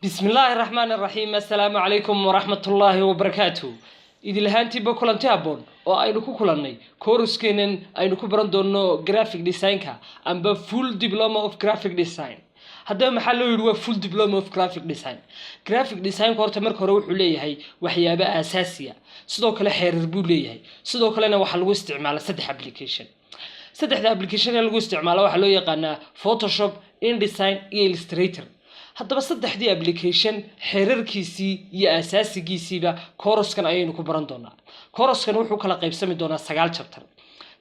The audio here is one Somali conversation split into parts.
بسم الله الرحمن الرحيم السلام عليكم ورحمة الله وبركاته إذا لهانتي بكلنتي أبون أو أي نكو كلني كورس كينن أي نكو برندونو graphic design كا أم full diploma of graphic design هذا محله يروى full diploma of graphic design graphic design كورت مركو روح ليه هاي وحيابة أساسية صدق له حربو ليه هاي صدق لنا وحلو استعمال سدح application سدح application اللي استعماله وحلو يقنا Photoshop InDesign Illustrator هذا بس صدق دي application حرركيسي يا أساسي جيسيبا كورس كان أيه نكو برندونا كورس كان وحو كلا قيب سمي دونا سجال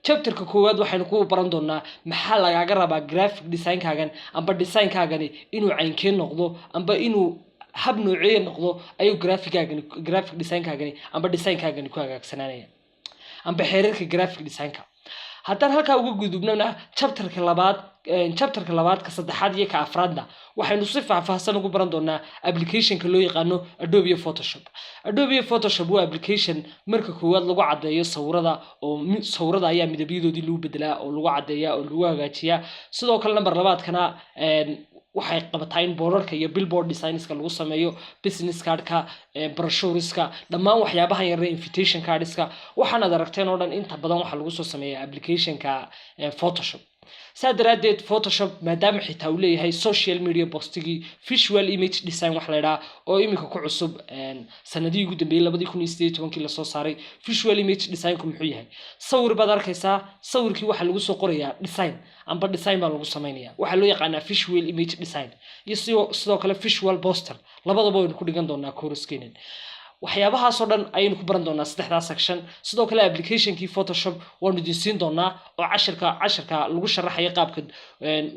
chapter ككواد وحين نكو برندونا محل عجربا graphic design كاجن أم بالdesign كاجني إنه عين كين نقضه أم بإنه حب نوعين نقضه أيو graphic design كاجني أم بالdesign كاجني كواجك سنانية أم بحررك graphic design كا haddaan halka ugu gudubnana chapterka labaad ka saddexaad iyo ka afraadna waxaynu si faahfaahsan ugu baran doonaa application-ka loo yaqaan Adobe Photoshop. Adobe Photoshop waa application marka koowaad lagu cadeeyo sawirada ayaa midabadoodii lagu bedelaa oo lagu cadeeyaa oo lagu hagaajiyaa sidoo kale number labaadkana waxay qabataa in boorarka iyo billboard designs-ka lagu sameeyo business card-ka brochures-ka dhammaan waxyaabaha yar invitation cards-ka waxaan aragteen oo dhan inta badan waxa lagu soo sameeyaa application-ka Photoshop سادرادت فوتوشوب مادام حتى وليه هاي social media posting visual image design وحلا أو إمك كعصب سندي جدا بيلا بدي يكون يستيت ممكن لصو صاري visual image design كم حيها صور بدر كيسا صور كي واحد لجوس قرية design عم بد design بالجوس سمينيا واحد لو يقعنا visual image design يصير كلا visual poster لبض بقول كل جندونا كورس كينن waxyaabaha soo dhan ayaynu ku baran doonaa saddexda section sidoo kale application-kii Photoshop waan idin siin doonaa oo casharka lagu sharaxayo qaabka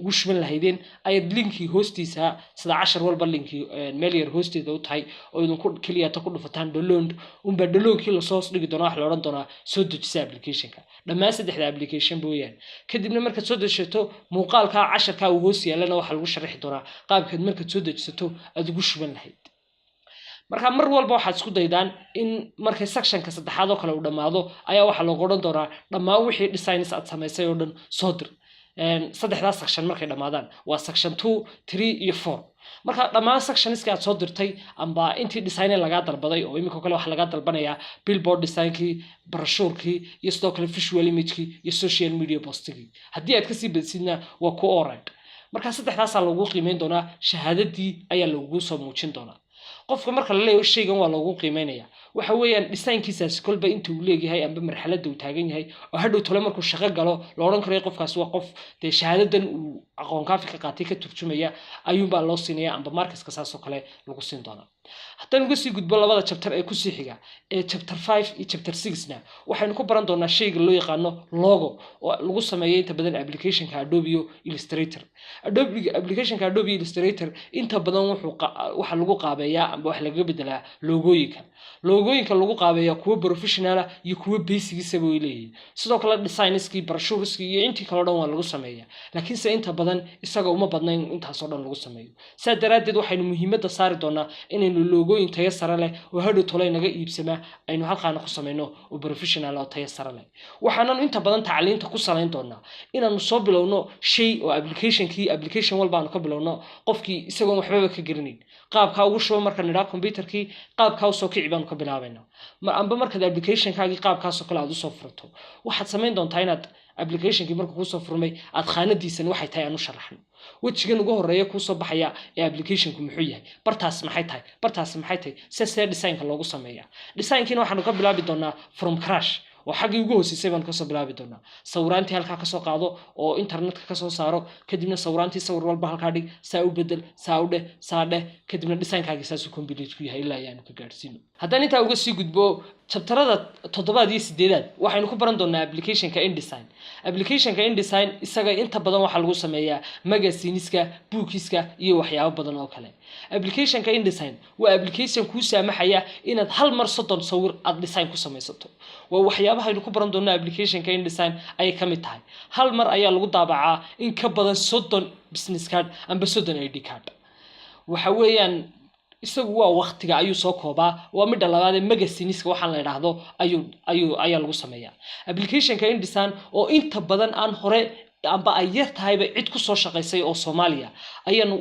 ugu shubin lahaydeen ay linki hoostiisa sida cashar walba linki meel yar hoosteeda u tahay oo idin ku kaliya ta ku dhufataan download-kii la soo dhigi doonaa wax la oran doonaa soo dejisa application-ka dhammaan saddexda application booyaan kadibna markaad soo dejisato muuqaalka casharka uu hoos yaalana waxa lagu sharaxi doonaa qaabka markaad soo dejisato aad ugu shubin lahayd marka mar walba waxaad isku daydaan in markay section-ka saddexaad oo kale uu dhamaado ayaa waxa loo qoran doonaa dhammaan wixii designs aad samaysay oo dhan soo dir saddexdaas section markay dhamaadaan waa section 2 3 iyo 4 marka dhammaan sections-ka aad soo dirtay amba intii design laga dalbaday oo imika kale wax laga dalbanaya billboard design-kii brochure-kii iyo sidoo kale visual image-kii iyo social media posting-kii haddii aad ka sii badsidna waa ku alright marka saddexdaas lagu qiimeyn doonaa shahaadadii ayaa lagu soo muujin doonaa qofka marka la leeyahay shaygan waa lagu qiimeynaya waxa weeyaan design-kiisaas kolba intuu leeyahay amba marxaladda uu taagan yahay oo hadhow tole markuu shaqo galo la oran karo qofkaas waa qof de shahaadadan uu aqoon kaafi ka qaatay ka turjumaya ayuunbaa loo siinaya amba markaska saas oo kale lagu siin doonaa haddaan uga sii gudbo labada chapter ee ku sii xiga ee chapter 5 iyo chapter 6na waxaynu ku baran doonaa shayga loo yaqaan logo oo lagu sameeyo inta badan application-ka Adobe Illustrator application-ka Adobe Illustrator inta badan waxa lagu qaabeeyaa amba wax laga bedelaa logooyinka lagu qaabeeyaa kuwa professional iyo kuwa basic way leeyihiin sidoo kale designs-kii brochures-kii iyo intii kale dhan waa lagu sameeyaa laakiin se inta badan isaga uma badnayn intaas oo dhan lagu sameeyo saadaradeed waxaynu muhiimadda saari doonaa inaynu logooyin tayo sare leh oo hadhow tole naga iibsama aynu halkaan ku sameeyno oo professional oo tayo sare leh waxaanu inta badan tacliinta ku saleyn doonaa inaanu soo bilowno shay oo application walba aanu ka bilowno qofkii isagoo waxba ka garanin qaabka ugu shubo marka nidhaa computer-kii qaabka uu soo kici baan ka bilaabayna amba marka application-kaagi qaabkaas oo kale aad u soo furto waxaad sameyn doontaa inaad application-kii markuu ku soo furmay aad khaanadiisan waxay tahay aanu sharaxno wajigan ugu horeeya ku soo baxaya ee application-ku muxuu yahay bartaas maxay tahay see design-ka loogu sameeyaa design-kiina waxaanu ka bilaabi doonaa from crash oo xaqii ugu hooseysay baan ka soo bilaabi doonaa sawiraantii halka ka soo qaado oo internet-ka ka soo saaro kadibna sawiraantii sawir walba halka dhig saa u bedel saa dheh kadibna design-kaagi saas u complete ku yahay ilaa ayaan ka gaarsiino haddaan inta uga sii gudbo chapterada 7 iyo 8 waxaynu ku baran doonaa application-ka InDesign isaga inta badan waxa lagu sameeyaa magazine-iska bookiska iyo waxyaabo badan oo kale application-ka InDesign waa application ku saamaxaya inaad hal mar 30 sawir aad design ku samaysato waa waxyaabaha aynu ku baran doonaa application-ka InDesign ay ka mid tahay hal mar ayaa lagu daabacaa in ka badan 30 business card amba 30 ID card waxa weeyaan isagu waa waqtiga ayuu soo koobaa waa mid labaad ee magazine-iska waxaan la yiraahdo ayaa lagu sameeyaa application-ka InDesign oo inta badan aan hore amba ay yar tahayba cid ku soo shaqaysay oo Soomaaliya ayaanu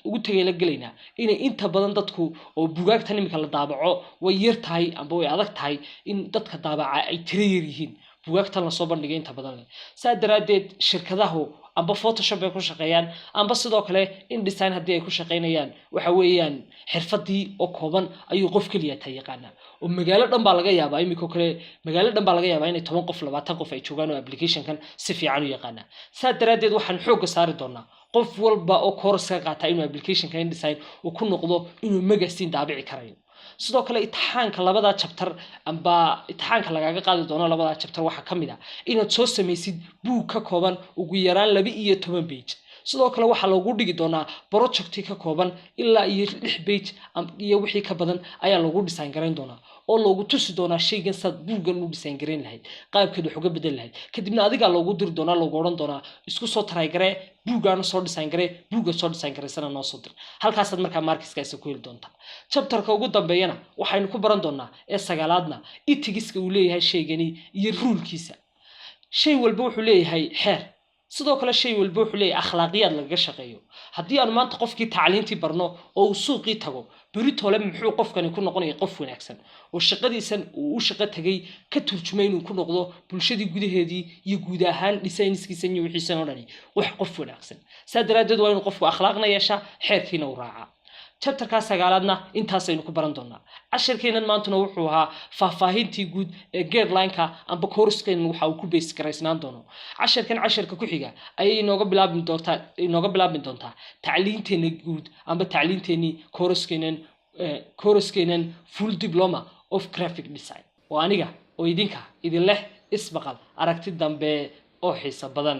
ugu tagayla galeynaa inay inta badan dadku oo buugaagtan imika la daabaco way yar tahay amba way adag tahay in dadka daabaca ay tiro yar yihiin buugaagtan la soo bandhigay inta badan leh saa daraadeed shirkadahu amba Photoshop ay ku shaqeeyaan amba sidoo kale InDesign hadii ay ku shaqeynayaan waxa weeyaan xirfadii oo kooban ayuu qof kaliya yaqaana oo magaalo dhan baa laga yaabaa imika kale magaalo dhan baa laga yaabaa inay 10 qof 20 qof ay joogaan oo application-kan si fiican u yaqaana saa daraadeed waxaan xoog saari doonaa qof walba oo course ka qaata inuu application-ka InDesign uu ku noqdo inuu magazine daabici karayo sidoo kale imtixaanka labada chapter amba imtixaanka lagaga qaadi doono labada chapter waxa kamid ah inaad soo sameeysid buug ka kooban ugu yaraan 12 page sidoo kale waxa lagu dhigi doonaa project ka kooban ilaa 6 page iyo wixii ka badan ayaa lagu design gareyn doonaa oo lagu tusi doonaa shaygan sad buugan u design gareyn lahayd qaabkeedu wax uga bedel lahayd kadibna adiga lagu diri doonaa lagu oran doonaa isku soo try garee buugan soo design garee buuga soo design gareysana noo soo dir halkaas aad markaa markiskaas ku heli doontaa chapterka ugu dambeeyana waxaynu ku baran doonaa ee sagaalaadna itigiska uu leeyahay shaygani iyo rule-kiisa shay walba wuxuu leeyahay xeer sidoo kale shay walba wuxuu leeyahay akhlaaqiyad laga shaqeeyo hadii aan maanta qofkii tacliintii barno oo uu suuqii tago beritoole muxuu qofkani ku noqonayaa qof wanaagsan oo shaqadiisan uu shaqo tagay ka turjumay inuu ku noqdo bulshadii gudaheedii iyo guud ahaan designskiisa iyo wixiisa oo dhani wax qof wanaagsan saadaradeed waa inuu qofku akhlaaqna yeesha xeerkiina u raaca chapterka sagaalaadna intaas aynu ku baran doonaa casharkeenan maantuna wuxuu ahaa faahfaahintii guud ee guideline-ka amba course-kan waxa uu ku base gareysnaan doono casharka ku xiga ayay inooga bilaabmi doontaa tacliinteena guud amba tacliinteeni course-keenan full diploma of graphic design waa aniga oo idinka idin leh isbaqal aragti dambe oo xiiso badan